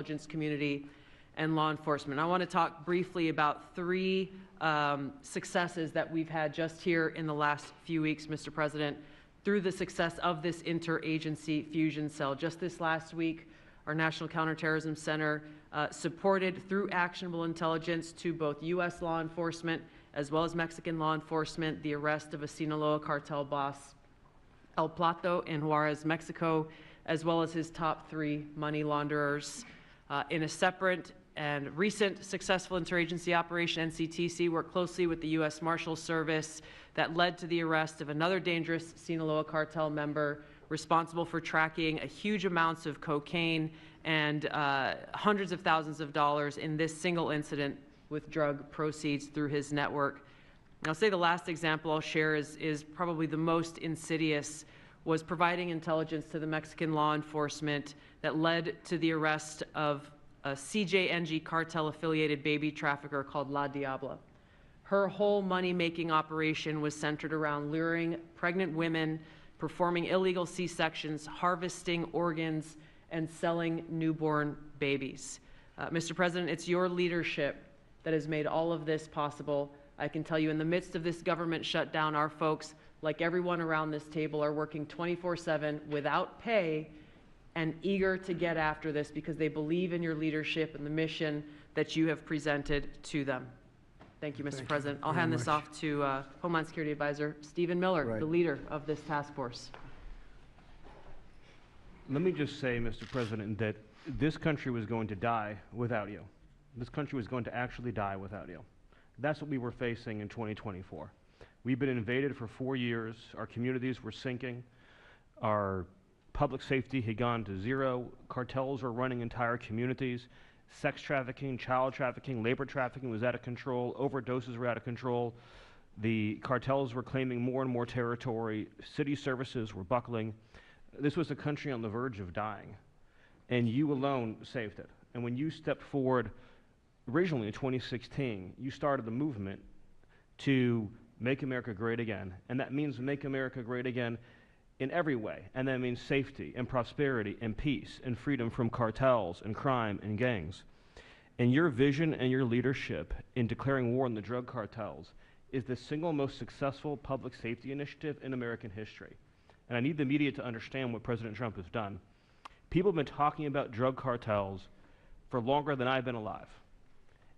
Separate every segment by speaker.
Speaker 1: intelligence community and law enforcement. I want to talk briefly about three successes that we've had just here in the last few weeks, Mr. President, through the success of this interagency fusion cell. Just this last week, our National Counterterrorism Center supported through actionable intelligence to both U.S. law enforcement as well as Mexican law enforcement the arrest of a Sinaloa cartel boss, El Plato, in Juarez, Mexico, as well as his top 3 money launderers. In a separate and recent successful interagency operation, NCTC worked closely with the U.S. Marshals Service that led to the arrest of another dangerous Sinaloa cartel member responsible for tracking a huge amounts of cocaine and hundreds of thousands of dollars in this single incident with drug proceeds through his network. And I'll say the last example I'll share is probably the most insidious, was providing intelligence to the Mexican law enforcement that led to the arrest of a CJNG cartel-affiliated baby trafficker called La Diabla. Her whole money-making operation was centered around luring pregnant women, performing illegal C-sections, harvesting organs, and selling newborn babies. Mr. President, it's your leadership that has made all of this possible. I can tell you, in the midst of this government shutdown, our folks, like everyone around this table, are working 24/7 without pay and eager to get after this because they believe in your leadership and the mission that you have presented to them. Thank you, Mr. President. I'll hand this off to Homeland Security Advisor Stephen Miller, the leader of this task force.
Speaker 2: Let me just say, Mr. President, that this country was going to die without you. This country was going to actually die without you. That's what we were facing in 2024. We've been invaded for 4 years. Our communities were sinking. Our public safety had gone to zero. Cartels were running entire communities. Sex trafficking, child trafficking, labor trafficking was out of control. Overdoses were out of control. The cartels were claiming more and more territory. City services were buckling. This was a country on the verge of dying, and you alone saved it. And when you stepped forward originally in 2016, you started the movement to make America great again. And that means make America great again in every way. And that means safety and prosperity and peace and freedom from cartels and crime and gangs. And your vision and your leadership in declaring war on the drug cartels is the single most successful public safety initiative in American history. And I need the media to understand what President Trump has done. People have been talking about drug cartels for longer than I've been alive.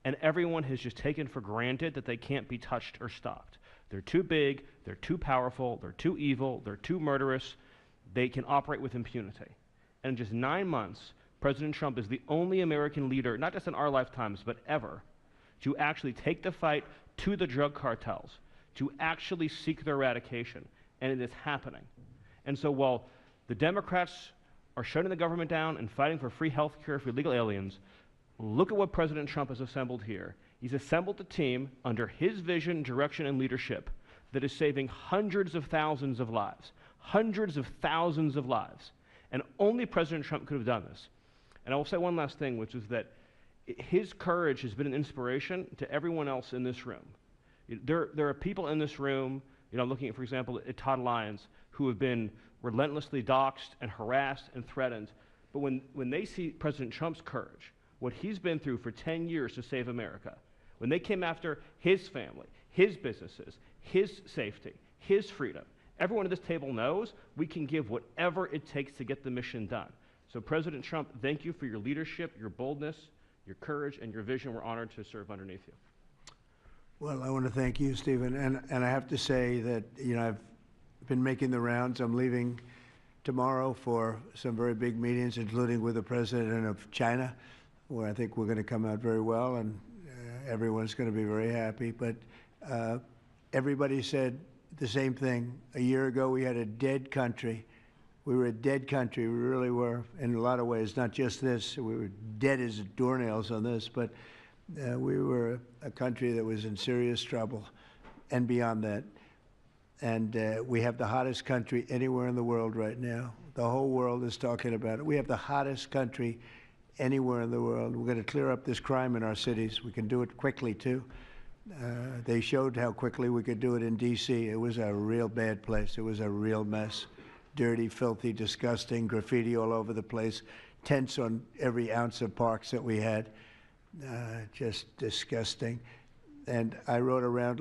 Speaker 2: And everyone has just taken for granted that they can't be touched or stopped. They're too big, they're too powerful, they're too evil, they're too murderous. They can operate with impunity. And in just 9 months, President Trump is the only American leader, not just in our lifetimes, but ever, to actually take the fight to the drug cartels, to actually seek their eradication. And it is happening. And so while the Democrats are shutting the government down and fighting for free health care for illegal aliens, look at what President Trump has assembled here. He's assembled a team under his vision, direction, and leadership that is saving hundreds of thousands of lives. Hundreds of thousands of lives. And only President Trump could have done this. And I will say one last thing, which is that his courage has been an inspiration to everyone else in this room. There are people in this room, looking at, for example, at Todd Lyons, who have been relentlessly doxxed and harassed and threatened. But when they see President Trump's courage, what he's been through for 10 years to save America, when they came after his family, his businesses, his safety, his freedom, everyone at this table knows we can give whatever it takes to get the mission done. So President Trump, thank you for your leadership, your boldness, your courage, and your vision. We're honored to serve underneath you.
Speaker 3: Well, I want to thank you, Stephen. And I have to say that, I've been making the rounds. I'm leaving tomorrow for some very big meetings, including with the president of China, where I think we're going to come out very well, and everyone's going to be very happy. But everybody said the same thing. A year ago, we had a dead country. We were a dead country. We really were, in a lot of ways, not just this. We were dead as doornails on this, but we were a country that was in serious trouble and beyond that. And we have the hottest country anywhere in the world right now. The whole world is talking about it. We have the hottest country anywhere in the world. We're going to clear up this crime in our cities. We can do it quickly, too. They showed how quickly we could do it in D.C. It was a real bad place. It was a real mess. Dirty, filthy, disgusting, graffiti all over the place. tents on every ounce of parks that we had. Just disgusting. And I rode around